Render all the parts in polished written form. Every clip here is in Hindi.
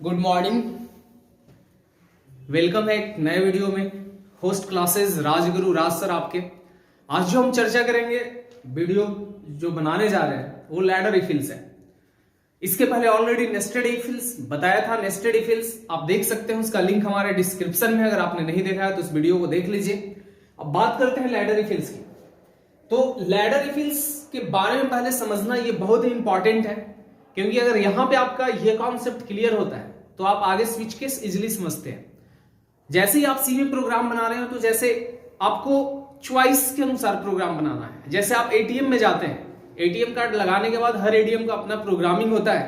Good morning. वेलकम है एक नए वीडियो में। होस्ट क्लासेस राजगुरु राज सर आपके। आज जो हम चर्चा करेंगे, वीडियो जो बनाने जा रहे हैं वो लैडर इफिल्स है। इसके पहले ऑलरेडी नेस्टेड इफिल्स बताया था। नेस्टेड इफिल्स आप देख सकते हैं, उसका लिंक हमारे डिस्क्रिप्शन में, अगर आपने नहीं देखा है तो उस वीडियो को देख लीजिए। अब बात करते हैं लैडर इफिल्स की। तो लैडर इफिल्स के बारे में पहले समझना ये बहुत ही इंपॉर्टेंट है, क्योंकि अगर यहां पे आपका ये कॉन्सेप्ट क्लियर होता है तो आप आगे स्विच केस इजिली समझते हैं। जैसे ही आप सी में प्रोग्राम बना रहे हो तो जैसे आपको चॉइस के अनुसार प्रोग्राम बनाना है। जैसे आप एटीएम में जाते हैं, एटीएम कार्ड लगाने के बाद हर एटीएम का अपना प्रोग्रामिंग होता है।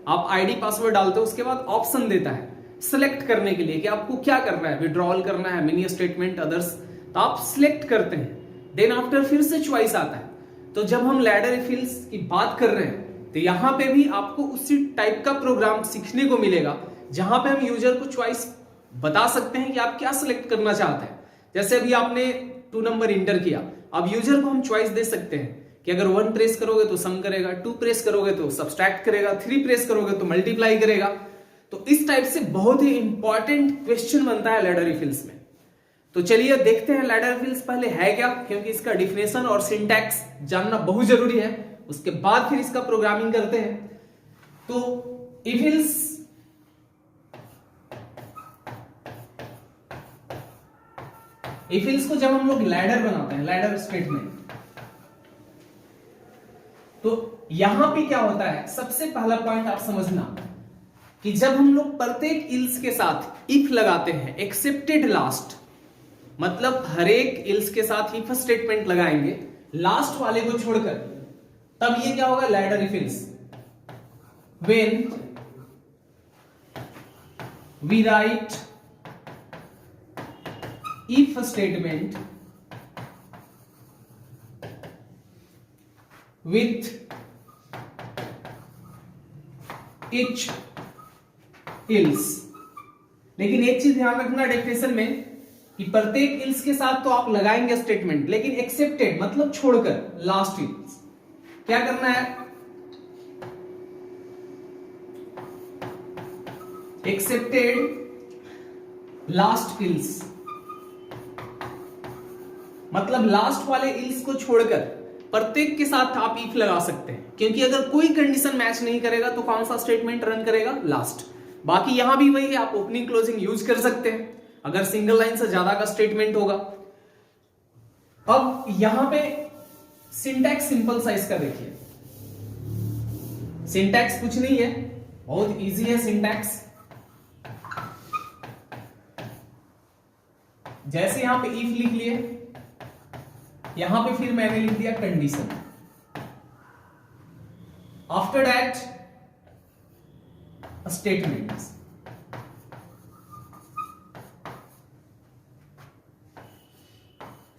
आप आईडी पासवर्ड डालते हो, उसके बाद ऑप्शन देता है सिलेक्ट करने के लिए कि आपको क्या करना है, विड्रॉल करना है, मिनी स्टेटमेंट, अदर्स। तो आप सिलेक्ट करते हैं, देन आफ्टर फिर से चॉइस आता है। तो जब हम लैडर इफिल्स की बात कर रहे हैं तो यहां पे भी आपको उसी टाइप का प्रोग्राम सीखने को मिलेगा, जहां पे हम यूजर को चॉइस बता सकते हैं कि आप क्या सिलेक्ट करना चाहते हैं। जैसे अभी आपने 2 नंबर इंटर किया, अब यूजर को हम चॉइस दे सकते हैं कि अगर 1 प्रेस करोगे तो सम करेगा, 2 प्रेस करोगे तो सब्सट्रैक्ट करेगा, 3 प्रेस करोगे तो मल्टीप्लाई करेगा। तो इस टाइप से बहुत ही इंपॉर्टेंट क्वेश्चन बनता है लैडर इफिल्स में। तो चलिए देखते हैं लैडर इफिल्स पहले है क्या, क्योंकि इसका डिफिनेशन और सिंटैक्स जानना बहुत जरूरी है। उसके बाद फिर इसका प्रोग्रामिंग करते हैं। तो इफिल्स को जब हम लोग लैडर बनाते हैं, लैडर स्टेटमेंट, तो यहां पे क्या होता है, सबसे पहला पॉइंट आप समझना कि जब हम लोग प्रत्येक इल्स के साथ इफ लगाते हैं, एक्सेप्टेड लास्ट, मतलब हर एक इल्स के साथ इफ स्टेटमेंट लगाएंगे लास्ट वाले को छोड़कर, तब ये क्या होगा, ladder if else. When we write if statement with each else। लेकिन एक चीज ध्यान रखना डेफिनेशन में कि प्रत्येक इल्स के साथ तो आप लगाएंगे स्टेटमेंट, लेकिन एक्सेप्टेड मतलब छोड़कर लास्ट इल्स क्या करना है, एक्सेप्टेड लास्ट इल्स, मतलब लास्ट वाले इल्स को छोड़कर प्रत्येक के साथ आप इफ लगा सकते हैं, क्योंकि अगर कोई कंडीशन मैच नहीं करेगा तो कौन सा स्टेटमेंट रन करेगा, लास्ट। बाकी यहां भी वही है, आप ओपनिंग क्लोजिंग यूज कर सकते हैं अगर सिंगल लाइन से ज्यादा का स्टेटमेंट होगा। अब यहां पे सिंटैक्स सिंपल सा इसका देखिए, सिंटैक्स कुछ नहीं है, बहुत इजी है सिंटैक्स। जैसे यहां पे इफ लिख लिए, यहां पे फिर मैंने लिख दिया कंडीशन, आफ्टर दैट स्टेटमेंट्स,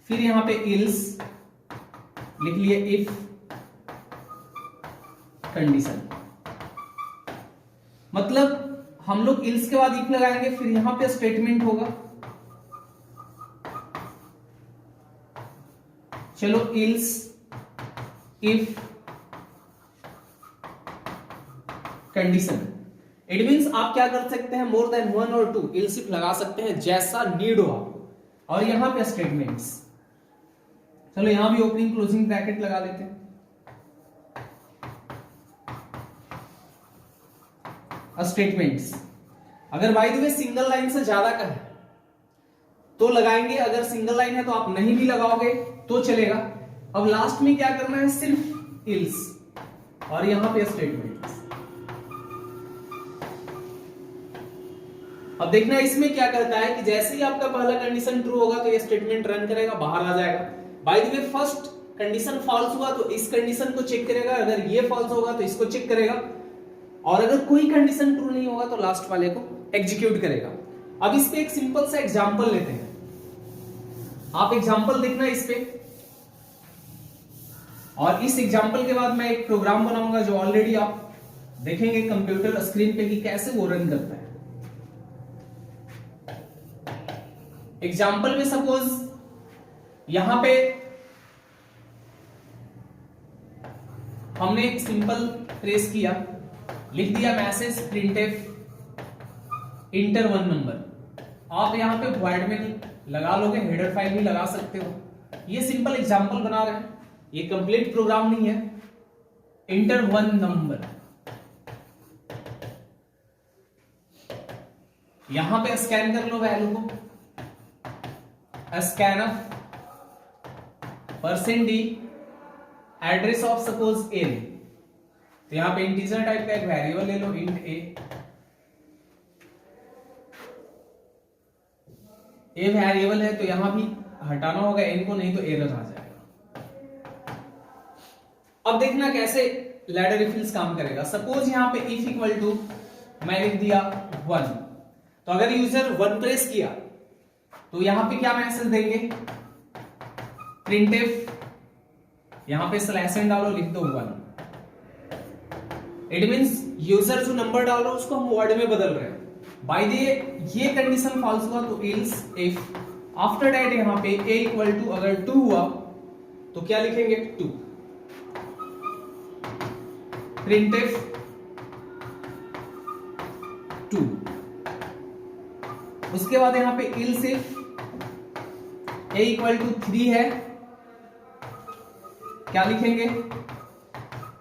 फिर यहां पे इल्स लिख लिए, इफ कंडीशन। मतलब हम लोग इल्स के बाद इफ लगाएंगे, फिर यहां पे स्टेटमेंट होगा। चलो ills if condition, it means आप क्या कर सकते हैं, मोर देन 1 और 2 इल्स इफ लगा सकते हैं, जैसा नीड हो आपको। और यहां पे स्टेटमेंट्स, चलो यहां भी ओपनिंग क्लोजिंग ब्रैकेट लगा देते हैं। स्टेटमेंट्स अगर bye the way single line से ज्यादा का है तो लगाएंगे, अगर सिंगल लाइन है तो आप नहीं भी लगाओगे तो चलेगा। अब लास्ट में क्या करना है, सिर्फ इल्स और यहां पे स्टेटमेंट्स। अब देखना इसमें क्या करता है कि जैसे ही आपका पहला कंडीशन ट्रू होगा तो ये स्टेटमेंट रन करेगा, बाहर आ जाएगा। By the way first condition false हुआ तो इस कंडीशन को चेक करेगा, अगर ये फॉल्स होगा तो इसको चेक करेगा, और अगर कोई कंडीशन ट्रू नहीं होगा तो लास्ट वाले को एग्जीक्यूट करेगा। अब इस पे एक सिंपल सा एग्जांपल लेते हैं, आप एग्जांपल देखना इस पे, और इस एग्जांपल के बाद मैं एक प्रोग्राम बनाऊंगा जो ऑलरेडी आप देखेंगे कंप्यूटर स्क्रीन पे कि कैसे वो रन करता है। एग्जांपल में सपोज यहां पे हमने सिंपल प्रेस किया, लिख दिया message printf inter one number. आप यहाँ पे void में लगा लोगे, हेडर फाइल भी लगा सकते हो। ये सिंपल एग्जांपल बना रहे हैं, ये कंप्लीट प्रोग्राम नहीं है। इंटर वन नंबर, यहां पे स्कैन कर लो वैल्यू को, scan of %d address of suppose a. तो यहां पे इंटीजर टाइप का एक वेरिएबल ले लो, इंट ए वेरिएबल है तो यहां भी हटाना होगा n को, नहीं तो एरर आ जाएगा। अब देखना कैसे लैडर इफ काम करेगा। सपोज यहां पे इफ इक्वल टू मैं लिख दिया 1, तो अगर यूजर 1 प्रेस किया तो यहां पे क्या मैसेज देंगे, printf, यहां पे /n डालो, लिख दो 1। इट मींस यूजर जो नंबर डाल रहा है उसको हम वर्ड में बदल रहे हैं। बाय द ये कंडीशन फॉल्स हुआ तो एल्स इफ आफ्टर दैट यहां पे a इक्वल टू अगर 2 हुआ तो क्या लिखेंगे 2, printf 2। उसके बाद यहां पे else if a equal to 3 है, क्या लिखेंगे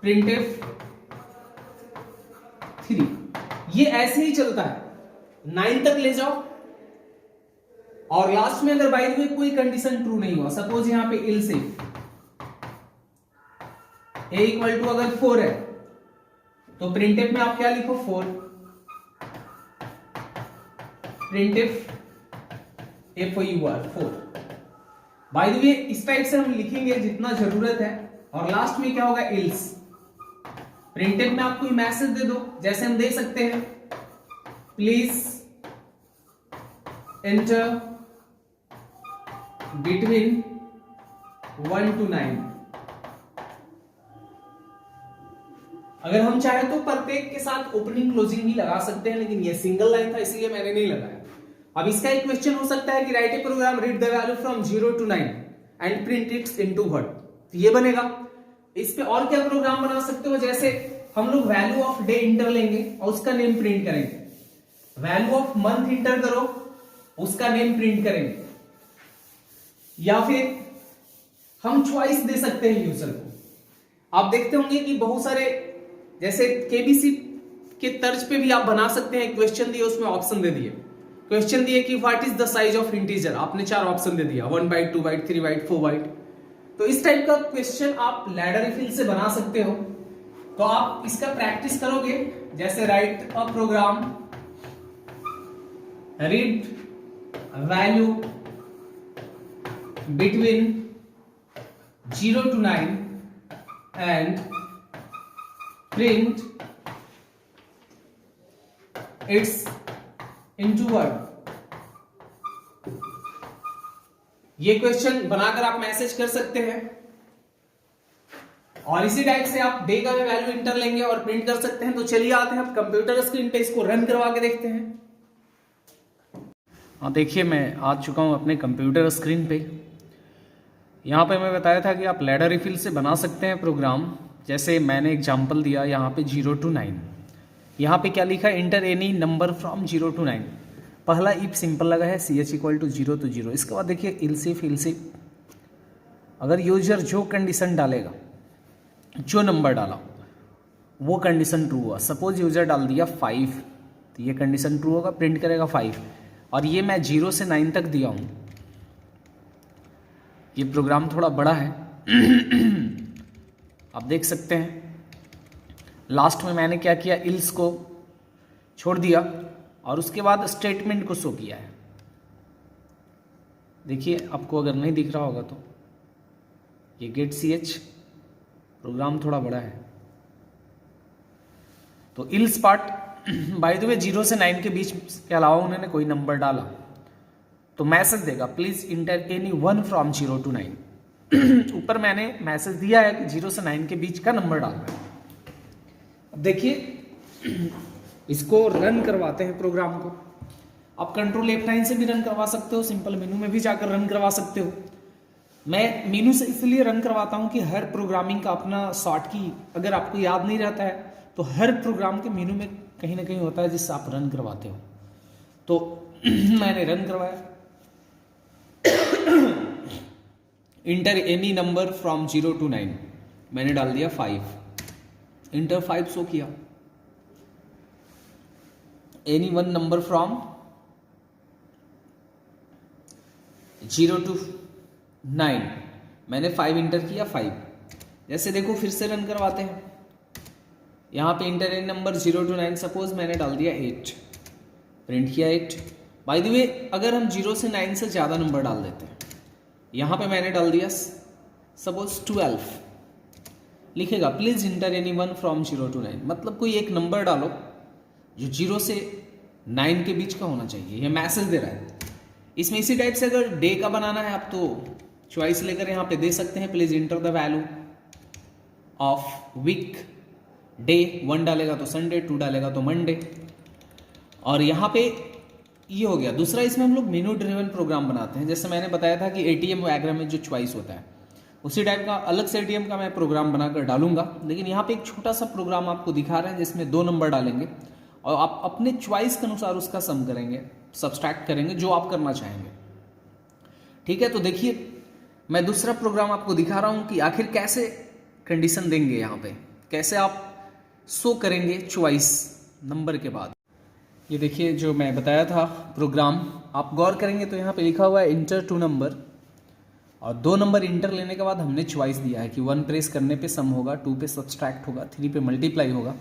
printf 3। ये ऐसे ही चलता है, 9 तक ले जाओ और लास्ट में अगर बाय द वे कोई कंडीशन ट्रू नहीं हुआ, सपोज यहां पे else if a equal to अगर 4 है तो printf में आप क्या लिखो 4, printf FOUR 4। बाय द वे इस टाइप से हम लिखेंगे जितना जरूरत है, और लास्ट में क्या होगा एल्स। printf में आप कोई मैसेज दे दो, जैसे हम दे सकते हैं प्लीज एंटर बिटवीन 1 to 9। अगर हम चाहे तो प्रत्येक के साथ ओपनिंग क्लोजिंग भी लगा सकते हैं, लेकिन ये सिंगल लाइन था इसलिए मैंने नहीं लगाया। अब इसका एक क्वेश्चन हो सकता है कि write a program read the value from 0 to 9 and print its into what, तो ये बनेगा। इस पे और क्या प्रोग्राम बना सकते हो, जैसे हम लोग वैल्यू ऑफ डे इंटर लेंगे और उसका नेम प्रिंट करेंगे, वैल्यू ऑफ मंथ इंटर करो उसका नेम प्रिंट करेंगे, या फिर हम चॉइस दे सकते हैं यूजर को। आप देखते होंगे कि बहुत सारे जैसे केबीसी के तर्ज पे भी आप बना सकते हैं, क्वेश्चन दिए उसमें ऑप्शन दे दिए, क्वेश्चन दिए कि what is the size of integer, आपने 4 ऑप्शन दे दिया, 1 बाइट 2 बाइट 3 बाइट 4 बाइट। तो इस टाइप का क्वेश्चन आप लैडर रिफिल से बना सकते हो। तो आप इसका प्रैक्टिस करोगे, जैसे write a program read value between 0 to 9 and print its into word। ये क्वेश्चन बनाकर आप मैसेज कर सकते हैं, और इसी टाइप से आप डे का भी वैल्यू इंटर लेंगे और प्रिंट कर सकते हैं। तो चलिए आते हैं आप कंप्यूटर स्क्रीन पे, इसको रन करवा के देखते हैं। हाँ देखिए, मैं आ चुका हूं अपने कंप्यूटर स्क्रीन पे। यहाँ पे मैं बताया था कि आप लैडर रिफिल से बना सकते हैं प्रोग्राम, जैसे मैंने एग्जांपल दिया यहाँ पे 0 to 9। यहाँ पे क्या लिखा है, inter any number from 0 to 9। पहला इफ सिंपल लगा है ch इक्वल टू 0 to 0। इसके बाद देखिए इल्सिफ अगर यूजर जो कंडीशन डालेगा, जो नंबर डाला वो कंडीशन ट्रू हुआ, सपोज यूजर डाल दिया 5 तो ये कंडीशन ट्रू होगा, प्रिंट करेगा 5। और ये मैं 0 से 9 तक दिया हूँ, ये प्रोग्राम थोड़ा बड़ा है आप देख सकते हैं। लास्ट में मैंने क्या किया, इल्स को छोड़ दिया और उसके बाद स्टेटमेंट को शो किया है। देखिए आपको अगर नहीं दिख रहा होगा तो ये गेट ch प्रोग्राम थोड़ा बड़ा है। तो इल्स पार्ट बाय द वे 0 से 9 के बीच के अलावा उन्होंने कोई नंबर डाला तो मैसेज देगा please inter any one from 0 to 9। ऊपर मैंने मैसेज दिया है कि 0 से 9 के बीच का नंबर डालना है। अब देखिए इसको रन करवाते हैं प्रोग्राम को। आप कंट्रोल F9 से भी रन करवा सकते हो, सिंपल मेनू में भी जाकर रन करवा सकते हो। मैं मेनू से इसलिए रन करवाता हूं कि हर प्रोग्रामिंग का अपना शॉर्ट की अगर आपको याद नहीं रहता है तो हर प्रोग्राम के मेनू में कहीं ना कहीं होता है जिससे आप रन करवाते हो। तो मैंने रन करवाया, inter any number from 0 to 9, मैंने डाल दिया 5, इंटर 5 शो किया, any one number from 0 to 9, मैंने 5 इंटर किया 5। जैसे देखो फिर से रन करवाते हैं, यहाँ पे inter any number 0 to 9, suppose मैंने डाल दिया 8, प्रिंट किया 8। बाय द वे अगर हम 0 से 9 से ज़्यादा नंबर डाल देते हैं, यहाँ पे मैंने डाल दिया सपोज 12, लिखेगा please inter any one from 0 to 9, मतलब कोई एक नंबर डालो जो 0 से 9 के बीच का होना चाहिए, ये मैसेज दे रहा है। इसमें इसी टाइप से अगर डे का बनाना है आप तो चॉइस लेकर यहाँ पे दे सकते हैं, please enter the value of week, day 1 डालेगा तो संडे, 2 डालेगा तो मंडे। और यहाँ पे ये हो गया। दूसरा, इसमें हम लोग मेनू ड्रिवन प्रोग्राम बनाते हैं, जैसे मैंने बताया था कि एटीएम वगैरह में जो चॉइस होता है उसी टाइप का अलग से एटीएम का मैं प्रोग्राम बनाकर डालूंगा। लेकिन यहाँ पे एक छोटा सा प्रोग्राम आपको दिखा रहे हैं जिसमें 2 नंबर डालेंगे और आप अपने चॉइस के अनुसार उसका सम करेंगे, सब्सट्रैक्ट करेंगे, जो आप करना चाहेंगे। ठीक है, तो देखिए मैं दूसरा प्रोग्राम आपको दिखा रहा हूँ कि आखिर कैसे कंडीशन देंगे, यहाँ पे कैसे आप शो करेंगे चॉइस नंबर के बाद। ये देखिए जो मैं बताया था प्रोग्राम, आप गौर करेंगे तो यहाँ पे लिखा हुआ है इंटर 2 नंबर, और 2 नंबर इंटर लेने के बाद हमने चॉइस दिया है कि 1 प्रेस करने पे सम होगा, 2 पे सब्सट्रैक्ट होगा, 3 पे मल्टीप्लाई होगा,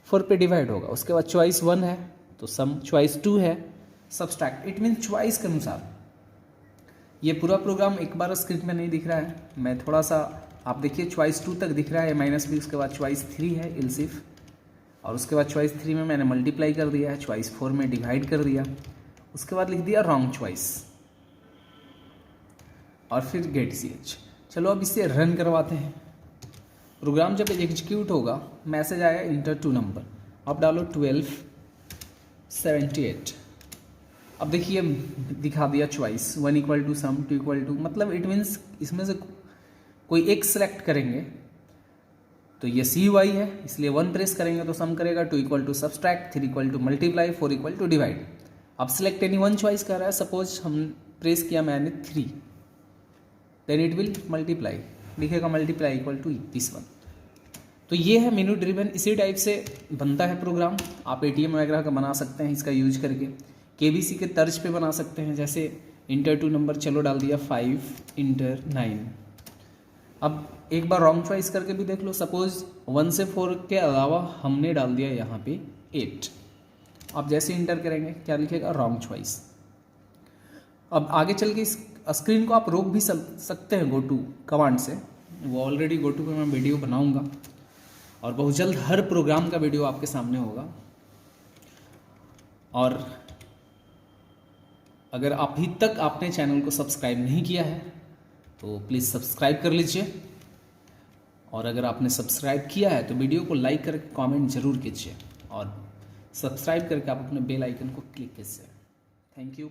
4 पे डिवाइड होगा। उसके बाद चॉइस 1 है तो सम, चॉइस 2 है सब्सट्रैक्ट। इट मीन चॉइस के अनुसार। ये पूरा प्रोग्राम एक बार स्क्रीन में नहीं दिख रहा है, मैं थोड़ा सा, आप देखिए चॉइस 2 तक दिख रहा है -b, उसके बाद चॉइस 3 है इल्सिफ, और उसके बाद चॉइस 3 में मैंने मल्टीप्लाई कर दिया है, चॉइस 4 में डिवाइड कर दिया, उसके बाद लिख दिया रॉन्ग चॉइस और फिर गेट ch। चलो अब इसे रन करवाते हैं। प्रोग्राम जब एग्जीक्यूट होगा मैसेज आया इंटर 2 नंबर, अब डालो 1278। अब देखिए दिखा दिया choice 1 equal to sum, 2 equal to, मतलब इट मीन्स इसमें से कोई एक सेलेक्ट करेंगे तो ये CUI है, इसलिए 1 प्रेस करेंगे तो सम करेगा, 2 equal to subtract, 3 equal to multiply, 4 equal to divide. अब सिलेक्ट एनी वन चॉइस कर रहा है, सपोज हम प्रेस किया मैंने 3, देन इट विल मल्टीप्लाई, लिखेगा multiply equal to this one. तो ये है मेनू ड्रिवन, इसी टाइप से बनता है प्रोग्राम। आप एटीएम वगैरह का बना सकते हैं इसका यूज करके, केबीसी के तर्ज पे बना सकते हैं, जैसे इंटर 2 नंबर चलो डाल दिया 5, इंटर 9। अब एक बार रॉन्ग चॉइस करके भी देख लो, सपोज 1 से 4 के अलावा हमने डाल दिया यहाँ पे 8। आप जैसे इंटर करेंगे क्या लिखेगा, रॉन्ग चॉइस। अब आगे चल के इस स्क्रीन को आप रोक भी सकते हैं गो टू कमांड से, वो ऑलरेडी गो टू पे मैं वीडियो बनाऊंगा और बहुत जल्द हर प्रोग्राम का वीडियो आपके सामने होगा। और अगर अभी तक आपने चैनल को सब्सक्राइब नहीं किया है तो प्लीज़ सब्सक्राइब कर लीजिए, और अगर आपने सब्सक्राइब किया है तो वीडियो को लाइक करके कमेंट जरूर कीजिए, और सब्सक्राइब करके आप अपने बेल आइकन को क्लिक कीजिए। Thank you.